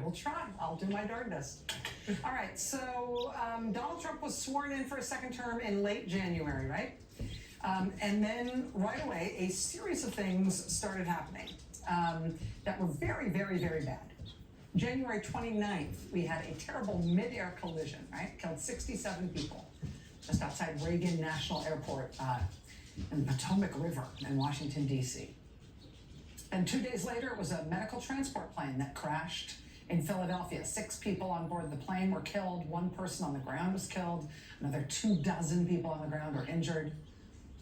will try. I'll do my darndest. All right, so Donald Trump was sworn in for a second term in late January, right? And then right away, a series of things started happening that were very, very, very bad. January 29th, we had a terrible mid-air collision, right? Killed 67 people just outside Reagan National Airport in the Potomac River in Washington, D.C. And 2 days later, it was a medical transport plane that crashed in Philadelphia. 6 people on board the plane were killed. 1 person on the ground was killed. Another 24 people on the ground were injured.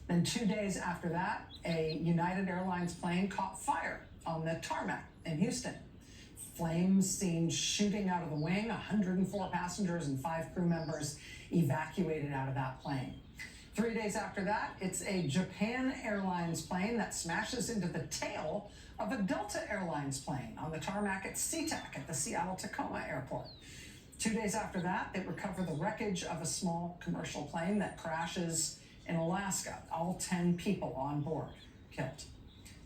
Then 2 days after that, a United Airlines plane caught fire on the tarmac in Houston. Flames seen shooting out of the wing. 104 passengers and 5 crew members evacuated out of that plane. 3 days after that, it's a Japan Airlines plane that smashes into the tail of a Delta Airlines plane on the tarmac at SeaTac at the Seattle-Tacoma Airport. 2 days after that, they recover the wreckage of a small commercial plane that crashes in Alaska. All 10 people on board killed.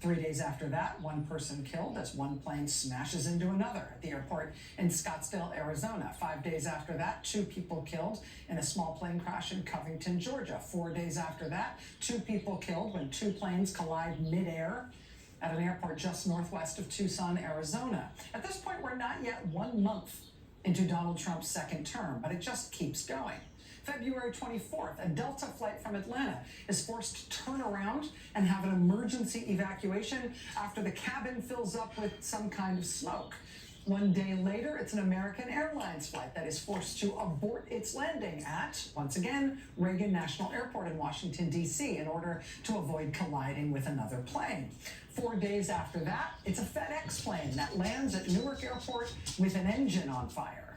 3 days after that, 1 person killed as 1 plane smashes into another at the airport in Scottsdale, Arizona. 5 days after that, 2 people killed in a small plane crash in Covington, Georgia. 4 days after that, 2 people killed when 2 planes collide midair at an airport just northwest of Tucson, Arizona. At this point, we're not yet 1 month into Donald Trump's second term, but it just keeps going. February 24th, a Delta flight from Atlanta is forced to turn around and have an emergency evacuation after the cabin fills up with some kind of smoke. 1 day later, it's an American Airlines flight that is forced to abort its landing at, once again, Reagan National Airport in Washington, D.C. in order to avoid colliding with another plane. 4 days after that, it's a FedEx plane that lands at Newark Airport with an engine on fire.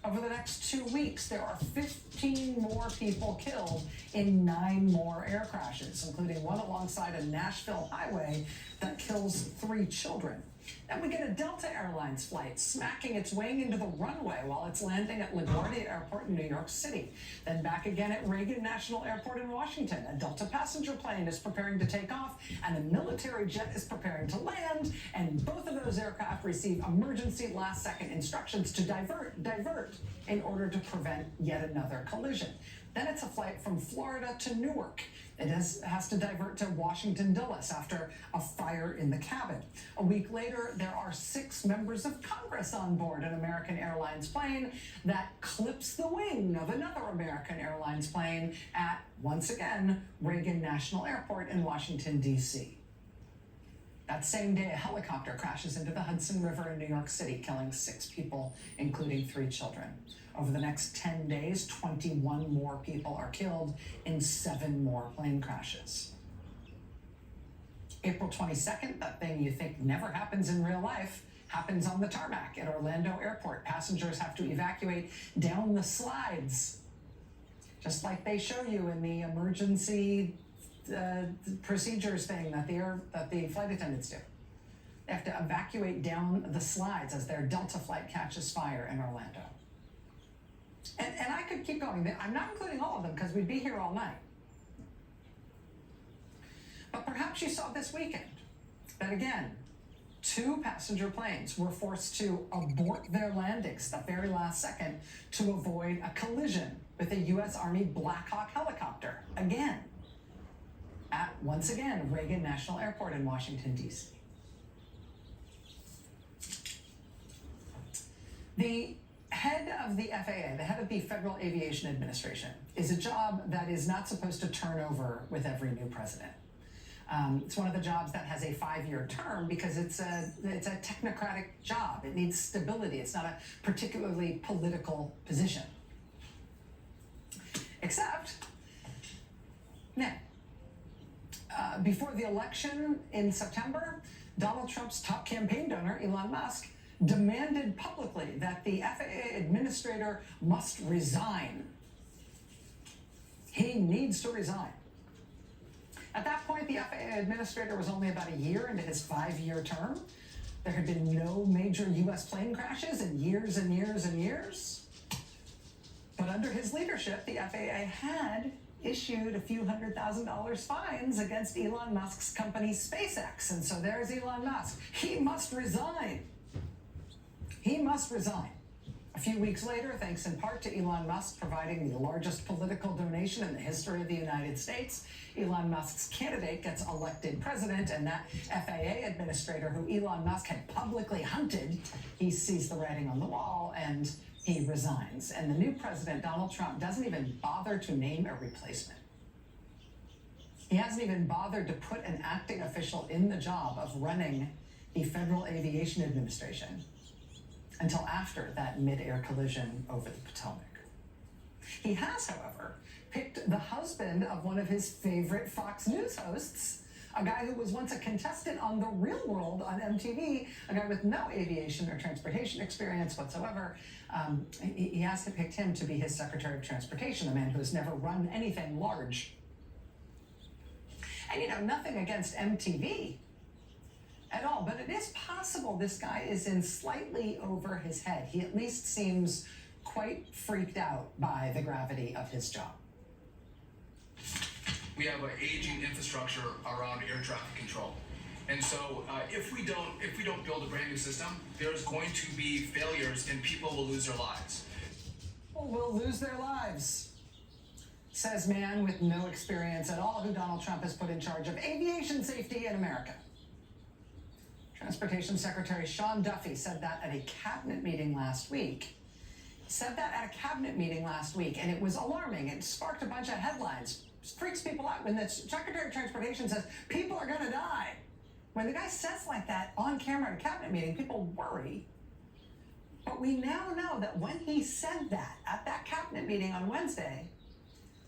Over the next 2 weeks, there are 15 more people killed in 9 more air crashes, including one alongside a Nashville highway that kills 3 children. Then we get a Delta Airlines flight smacking its wing into the runway while it's landing at LaGuardia Airport in New York City. Then back again at Reagan National Airport in Washington. A Delta passenger plane is preparing to take off, and a military jet is preparing to land, and both of those aircraft receive emergency last-second instructions to divert in order to prevent yet another collision. Then it's a flight from Florida to Newark. It has to divert to Washington Dulles after a fire in the cabin. A week later, there are 6 members of Congress on board an American Airlines plane that clips the wing of another American Airlines plane at, once again, Reagan National Airport in Washington, D.C. That same day, a helicopter crashes into the Hudson River in New York City, killing 6 people, including 3 children. Over the next 10 days, 21 more people are killed in 7 more plane crashes. April 22nd, that thing you think never happens in real life, happens on the tarmac at Orlando Airport. Passengers have to evacuate down the slides, just like they show you in the emergency procedures thing that the flight attendants do. They have to evacuate down the slides as their Delta flight catches fire in Orlando. And I could keep going. I'm not including all of them because we'd be here all night. But perhaps you saw this weekend that, again, 2 passenger planes were forced to abort their landings the very last second to avoid a collision with a U.S. Army Black Hawk helicopter, again, at, once again, Reagan National Airport in Washington, D.C. The head of the FAA, the head of the Federal Aviation Administration, is a job that is not supposed to turn over with every new president. It's one of the jobs that has a 5-year term because it's a technocratic job. It needs stability. It's not a particularly political position. Except, now, before the election in September, Donald Trump's top campaign donor, Elon Musk, demanded publicly that the FAA administrator must resign. He needs to resign. At that point, the FAA administrator was only about a year into his 5-year term. There had been no major U.S. plane crashes in years and years and years. But under his leadership, the FAA had issued a few $100,000 fines against Elon Musk's company SpaceX. And so there's Elon Musk. He must resign. He must resign. A few weeks later, thanks in part to Elon Musk providing the largest political donation in the history of the United States, Elon Musk's candidate gets elected president, and that FAA administrator who Elon Musk had publicly hunted, he sees the writing on the wall and he resigns. And the new president, Donald Trump, doesn't even bother to name a replacement. He hasn't even bothered to put an acting official in the job of running the Federal Aviation Administration until after that mid-air collision over the Potomac. He has, however, picked the husband of one of his favorite Fox News hosts, a guy who was once a contestant on The Real World on MTV, a guy with no aviation or transportation experience whatsoever. He has picked him to be his Secretary of Transportation, a man who has never run anything large. And nothing against MTV at all, but it is possible this guy is in slightly over his head. He at least seems quite freaked out by the gravity of his job. We have an aging infrastructure around air traffic control. And so if we don't build a brand new system, there's going to be failures and people will lose their lives. People will lose their lives, says man with no experience at all who Donald Trump has put in charge of aviation safety in America. Transportation Secretary Sean Duffy said that at a cabinet meeting last week. And it was alarming. It sparked a bunch of headlines. It freaks people out when the Secretary of Transportation says people are going to die. When the guy says like that on camera at a cabinet meeting, people worry. But we now know that when he said that at that cabinet meeting on Wednesday,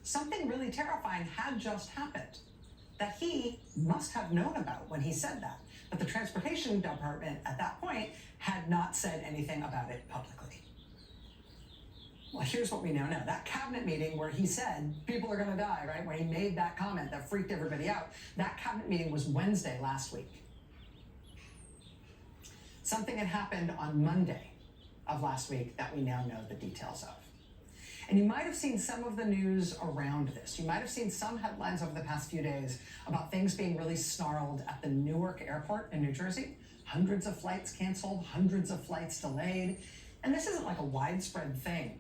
something really terrifying had just happened that he must have known about when he said that. But the Transportation Department at that point had not said anything about it publicly. Well, here's what we know now. That cabinet meeting where he said people are going to die, right? When he made that comment that freaked everybody out, that cabinet meeting was Wednesday last week. Something had happened on Monday of last week that we now know the details of. And you might have seen some of the news around this. You might have seen some headlines over the past few days about things being really snarled at the Newark airport in New Jersey. Hundreds of flights canceled, hundreds of flights delayed. And this isn't like a widespread thing,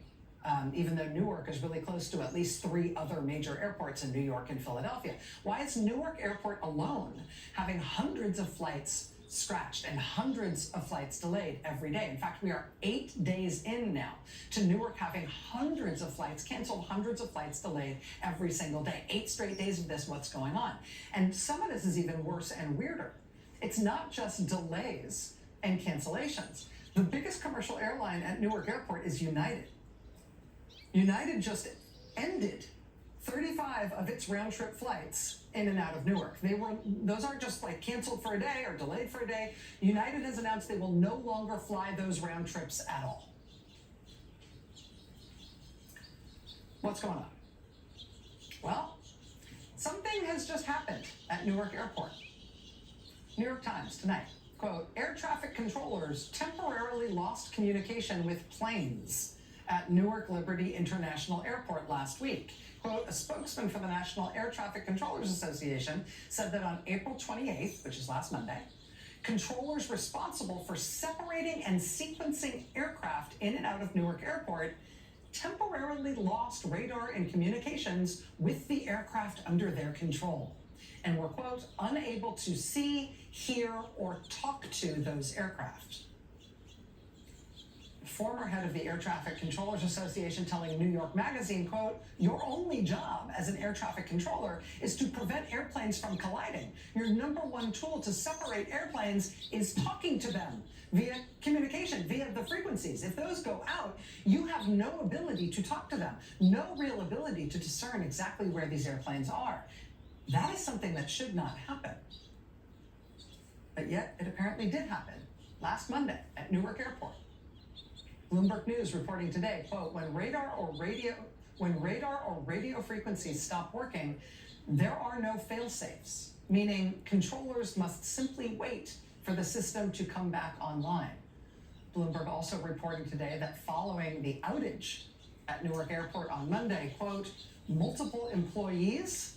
even though Newark is really close to at least 3 other major airports in New York and Philadelphia. Why is Newark Airport alone having hundreds of flights scratched and hundreds of flights delayed every day? In fact, we are 8 days in now to Newark having hundreds of flights canceled, hundreds of flights delayed every single day. 8 straight days of this, what's going on? And some of this is even worse and weirder. It's not just delays and cancellations. The biggest commercial airline at Newark Airport is United. United just ended 35 of its round-trip flights in and out of Newark. Those aren't just like canceled for a day or delayed for a day. United has announced they will no longer fly those round trips at all. What's going on? Well, something has just happened at Newark Airport. New York Times tonight, quote, air traffic controllers temporarily lost communication with planes at Newark Liberty International Airport last week. Quote, a spokesman for the National Air Traffic Controllers Association said that on April 28th, which is last Monday, controllers responsible for separating and sequencing aircraft in and out of Newark Airport temporarily lost radar and communications with the aircraft under their control and were, quote, unable to see, hear, or talk to those aircraft. Former head of the Air Traffic Controllers Association telling New York Magazine, quote, your only job as an air traffic controller is to prevent airplanes from colliding. Your number one tool to separate airplanes is talking to them via communication, via the frequencies. If those go out, you have no ability to talk to them, no real ability to discern exactly where these airplanes are. That is something that should not happen. But yet, it apparently did happen last Monday at Newark Airport. Bloomberg News reporting today, quote, when radar or radio frequencies stop working, there are no fail-safes, meaning controllers must simply wait for the system to come back online. Bloomberg also reporting today that following the outage at Newark Airport on Monday, quote, multiple employees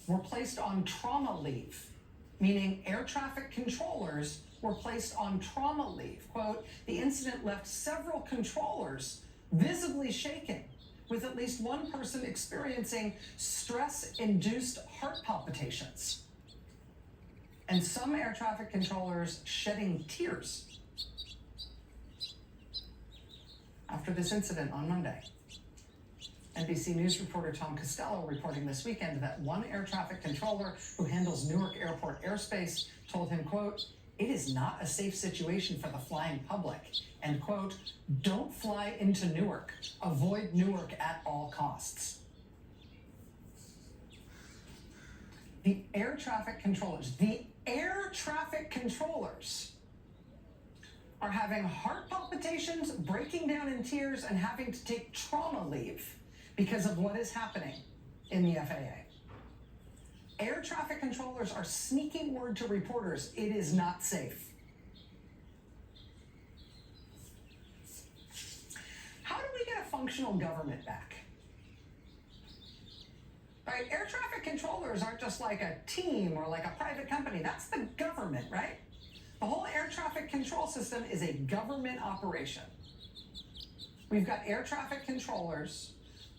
were placed on trauma leave, meaning air traffic controllers were placed on trauma leave. Quote, the incident left several controllers visibly shaken, with at least one person experiencing stress-induced heart palpitations, and some air traffic controllers shedding tears after this incident on Monday. NBC News reporter Tom Costello reporting this weekend that one air traffic controller who handles Newark Airport airspace told him, quote, it is not a safe situation for the flying public, and quote, don't fly into Newark. Avoid Newark at all costs. The air traffic controllers are having heart palpitations, breaking down in tears, and having to take trauma leave because of what is happening in the FAA. Air traffic controllers are sneaking word to reporters, it is not safe. How do we get a functional government back? Right? Air traffic controllers aren't just like a team or like a private company. That's the government, right? The whole air traffic control system is a government operation. We've got air traffic controllers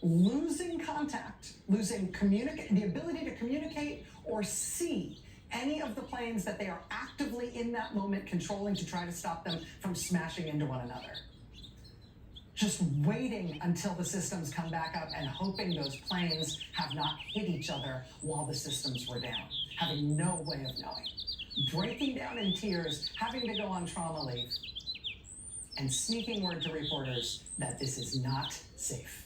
losing contact, losing the ability to communicate or see any of the planes that they are actively in that moment controlling to try to stop them from smashing into one another. Just waiting until the systems come back up and hoping those planes have not hit each other while the systems were down, having no way of knowing. Breaking down in tears, having to go on trauma leave, and sneaking word to reporters that this is not safe.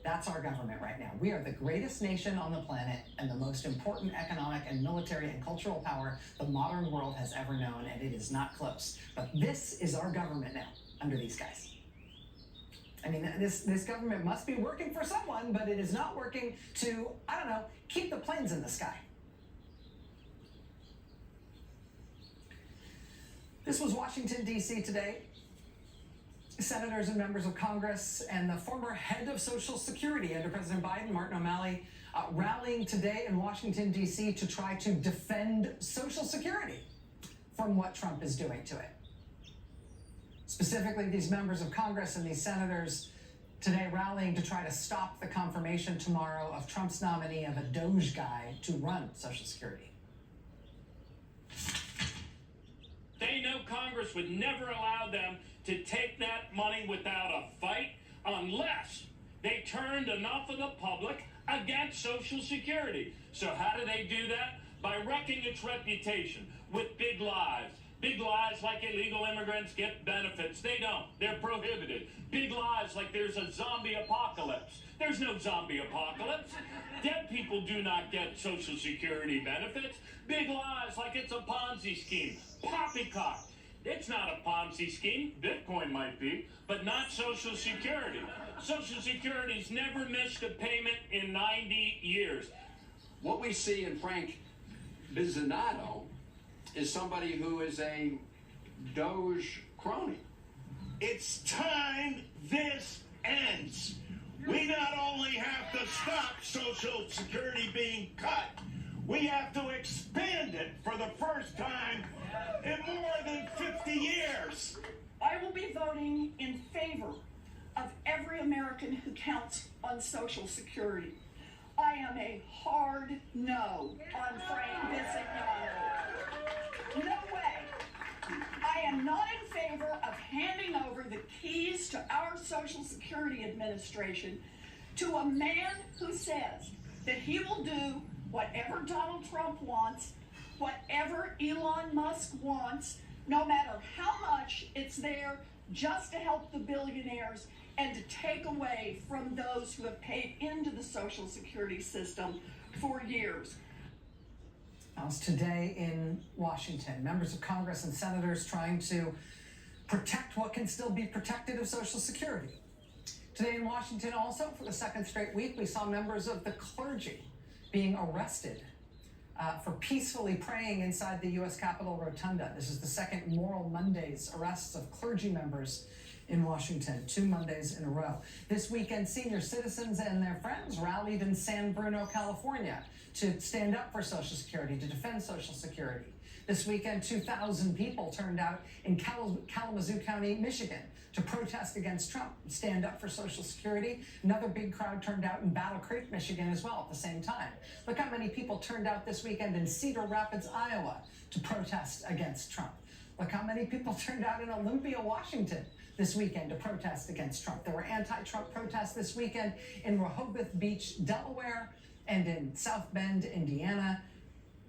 That's our government right now. We are the greatest nation on the planet and the most important economic and military and cultural power the modern world has ever known, and it is not close. But this is our government now, under these guys. I mean, this government must be working for someone, but it is not working to, I don't know, keep the planes in the sky. This was Washington, D.C. today. Senators and members of Congress and the former head of Social Security under President Biden, Martin O'Malley, rallying today in Washington, D.C. to try to defend Social Security from what Trump is doing to it. Specifically, these members of Congress and these senators today rallying to try to stop the confirmation tomorrow of Trump's nominee of a Doge guy to run Social Security. They know Congress would never allow them to take that money without a fight unless they turned enough of the public against Social Security. So how do they do that? By wrecking its reputation with big lies. Big lies like illegal immigrants get benefits. They don't. They're prohibited. Big lies like there's a zombie apocalypse. There's no zombie apocalypse. Dead people do not get Social Security benefits. Big lies like it's a Ponzi scheme. Poppycock. It's not a Ponzi scheme. Bitcoin might be, but not Social Security. Social Security's never missed a payment in 90 years. What we see in Frank Bizzinato is somebody who is a Doge crony. It's time this ends. We not only have to stop Social Security being cut, we have to expand it for the first time in more than 50 years. I will be voting in favor of every American who counts on Social Security. I am a hard no on Frank Bizzinato. No way. I am not in favor of handing over the keys to our Social Security Administration to a man who says that he will do whatever Donald Trump wants, whatever Elon Musk wants, no matter how much it's there just to help the billionaires and to take away from those who have paid into the Social Security system for years. That was today in Washington. Members of Congress and senators trying to protect what can still be protected of Social Security. Today in Washington also, for the second straight week, we saw members of the clergy being arrested for peacefully praying inside the U.S. Capitol Rotunda. This is the second Moral Mondays arrests of clergy members in Washington, 2 Mondays in a row. This weekend, senior citizens and their friends rallied in San Bruno, California to stand up for Social Security, to defend Social Security. This weekend, 2,000 people turned out in Kalamazoo County, Michigan, to protest against Trump, stand up for Social Security. Another big crowd turned out in Battle Creek, Michigan as well at the same time. Look how many people turned out this weekend in Cedar Rapids, Iowa to protest against Trump. Look how many people turned out in Olympia, Washington this weekend to protest against Trump. There were anti-Trump protests this weekend in Rehoboth Beach, Delaware, and in South Bend, Indiana.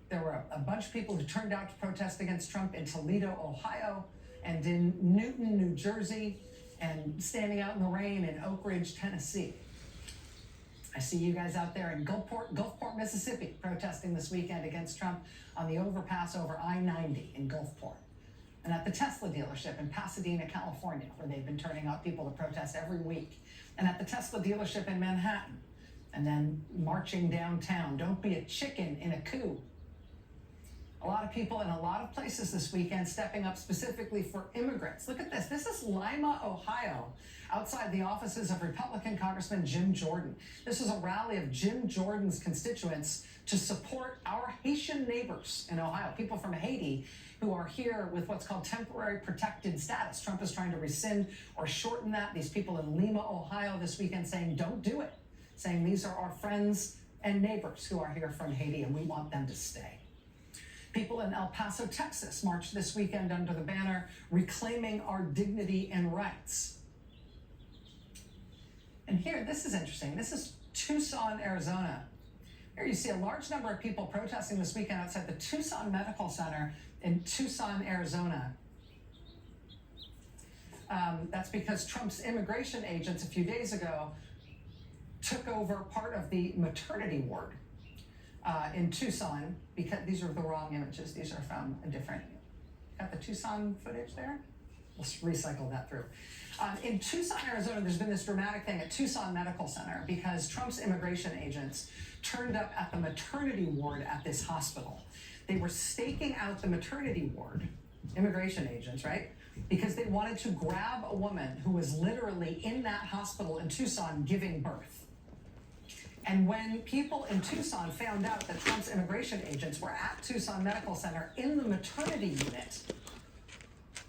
There were a bunch of people who turned out to protest against Trump in Toledo, Ohio, and in Newton, New Jersey, and standing out in the rain in Oak Ridge, Tennessee. I see you guys out there in Gulfport, Mississippi, protesting this weekend against Trump on the overpass over I-90 in Gulfport. And at the Tesla dealership in Pasadena, California, where they've been turning out people to protest every week. And at the Tesla dealership in Manhattan, and then marching downtown. Don't be a chicken in a coup. A lot of people in a lot of places this weekend stepping up specifically for immigrants. Look at this. This is Lima, Ohio, outside the offices of Republican Congressman Jim Jordan. This is a rally of Jim Jordan's constituents to support our Haitian neighbors in Ohio, people from Haiti who are here with what's called temporary protected status. Trump is trying to rescind or shorten that. These people in Lima, Ohio this weekend saying, don't do it, saying these are our friends and neighbors who are here from Haiti and we want them to stay. People in El Paso, Texas marched this weekend under the banner Reclaiming Our Dignity and Rights. And here, this is interesting. This is Tucson, Arizona. Here you see a large number of people protesting this weekend outside the Tucson Medical Center in Tucson, Arizona. That's because Trump's immigration agents a few days ago took over part of the maternity ward in Tucson, because these are the wrong images. These are from a different, got the Tucson footage there? We'll recycle that through. In Tucson, Arizona, there's been this dramatic thing at Tucson Medical Center because Trump's immigration agents turned up at the maternity ward at this hospital. They were staking out the maternity ward, immigration agents, right? Because they wanted to grab a woman who was literally in that hospital in Tucson giving birth. And when people in Tucson found out that Trump's immigration agents were at Tucson Medical Center in the maternity unit,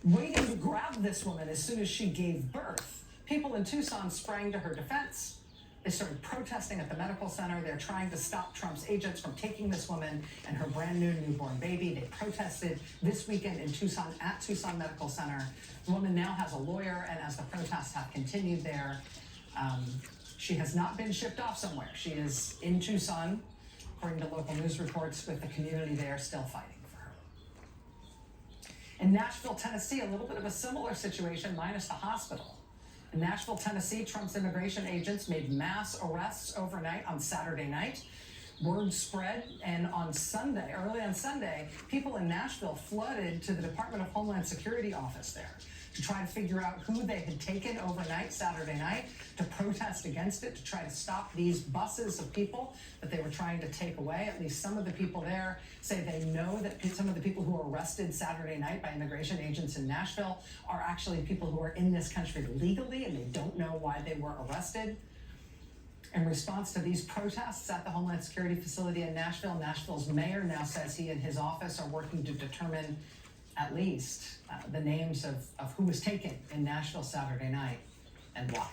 waiting to grab this woman as soon as she gave birth, people in Tucson sprang to her defense. They started protesting at the medical center. They're trying to stop Trump's agents from taking this woman and her brand new newborn baby. They protested this weekend in Tucson at Tucson Medical Center. The woman now has a lawyer, and as the protests have continued there, she has not been shipped off somewhere. She is in Tucson, according to local news reports, with the community there still fighting for her. In Nashville, Tennessee, a little bit of a similar situation, minus the hospital. In Nashville, Tennessee, Trump's immigration agents made mass arrests overnight on Saturday night. Word spread, and on Sunday, early on Sunday, people in Nashville flooded to the Department of Homeland Security office there to try to figure out who they had taken overnight Saturday night, to protest against it, to try to stop these buses of people that they were trying to take away. At least some of the people there say they know that some of the people who were arrested Saturday night by immigration agents in Nashville are actually people who are in this country legally, and they don't know why they were arrested. In response to these protests at the Homeland Security facility in Nashville, Nashville's mayor now says he and his office are working to determine at least the names of who was taken in Nashville Saturday night and why.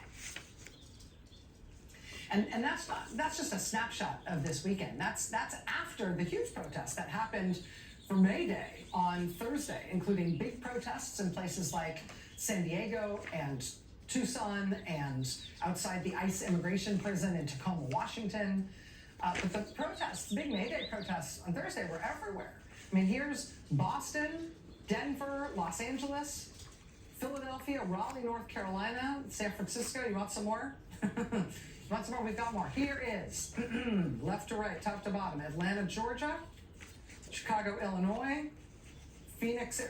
And that's just a snapshot of this weekend. That's after the huge protests that happened for May Day on Thursday, including big protests in places like San Diego and Tucson and outside the ICE immigration prison in Tacoma, Washington. But the protests, big May Day protests on Thursday were everywhere. I mean, here's Boston, Denver, Los Angeles, Philadelphia, Raleigh, North Carolina, San Francisco. You want some more? You want some more? We've got more. Here is, left to right, top to bottom, Atlanta, Georgia, Chicago, Illinois, Phoenix,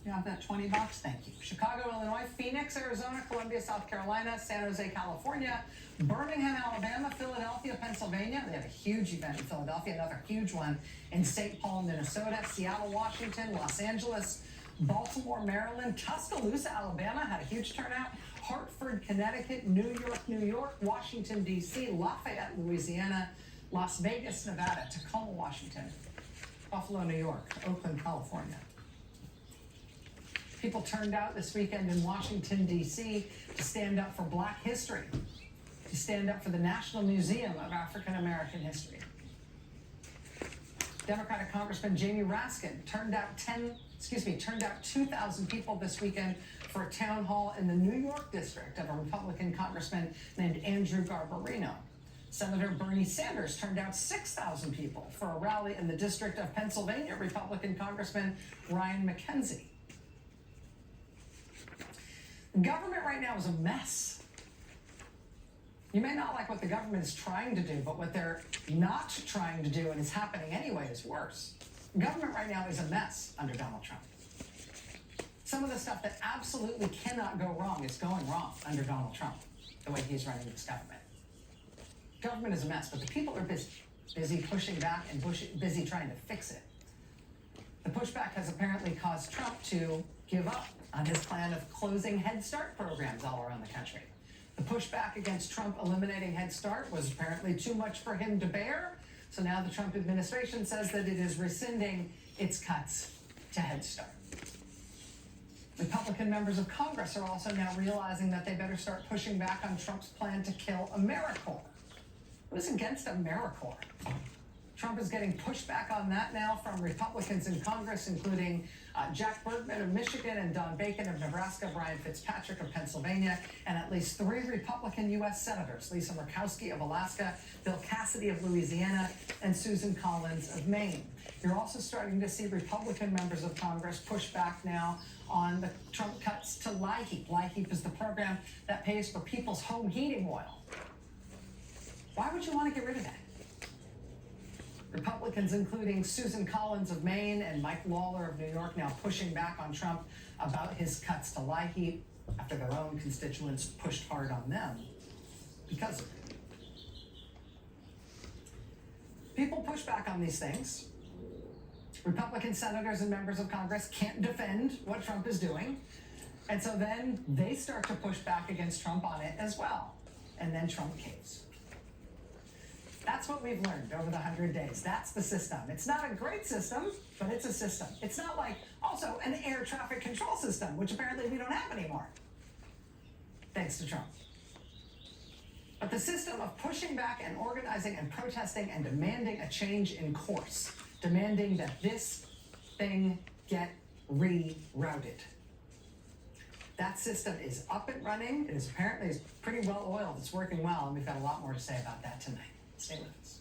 you have that 20 bucks? Thank you. Chicago, Illinois, Phoenix, Arizona, Columbia, South Carolina, San Jose, California, Birmingham, Alabama, Philadelphia, Pennsylvania. They have a huge event in Philadelphia, another huge one in St. Paul, Minnesota, Seattle, Washington, Los Angeles, Baltimore, Maryland, Tuscaloosa, Alabama had a huge turnout, Hartford, Connecticut, New York, Washington, D.C., Lafayette, Louisiana, Las Vegas, Nevada, Tacoma, Washington. Buffalo, New York, Oakland, California. People turned out this weekend in Washington, D.C. to stand up for Black history, to stand up for the National Museum of African American History. Democratic Congressman Jamie Raskin turned out 2,000 people this weekend for a town hall in the New York district of a Republican congressman named Andrew Garbarino. Senator Bernie Sanders turned out 6,000 people for a rally in the district of Pennsylvania Republican Congressman Ryan McKenzie. Government right now is a mess. You may not like what the government is trying to do, but what they're not trying to do and is happening anyway is worse. Government right now is a mess under Donald Trump. Some of the stuff that absolutely cannot go wrong is going wrong under Donald Trump, the way he's running this government. Government is a mess, but the people are busy pushing back and busy trying to fix it. The pushback has apparently caused Trump to give up on his plan of closing Head Start programs all around the country. The pushback against Trump eliminating Head Start was apparently too much for him to bear, so now the Trump administration says that it is rescinding its cuts to Head Start. Republican members of Congress are also now realizing that they better start pushing back on Trump's plan to kill AmeriCorps. Who's against AmeriCorps? Trump is getting pushback on that now from Republicans in Congress, including Jack Bergman of Michigan and Don Bacon of Nebraska, Brian Fitzpatrick of Pennsylvania, and at least 3 Republican U.S. senators, Lisa Murkowski of Alaska, Bill Cassidy of Louisiana, and Susan Collins of Maine. You're also starting to see Republican members of Congress push back now on the Trump cuts to LIHEAP. LIHEAP is the program that pays for people's home heating oil. Why would you want to get rid of that? Republicans, including Susan Collins of Maine and Mike Lawler of New York, now pushing back on Trump about his cuts to LIHEAP after their own constituents pushed hard on them because of it. People push back on these things. Republican senators and members of Congress can't defend what Trump is doing, and so then they start to push back against Trump on it as well, and then Trump caves. That's what we've learned over the 100 days. That's the system. It's not a great system, but it's a system. It's not like also an air traffic control system, which apparently we don't have anymore, thanks to Trump. But the system of pushing back and organizing and protesting and demanding a change in course, demanding that this thing get rerouted. That system is up and running. It is apparently pretty well oiled. It's working well, and we've got a lot more to say about that tonight. Stay with us.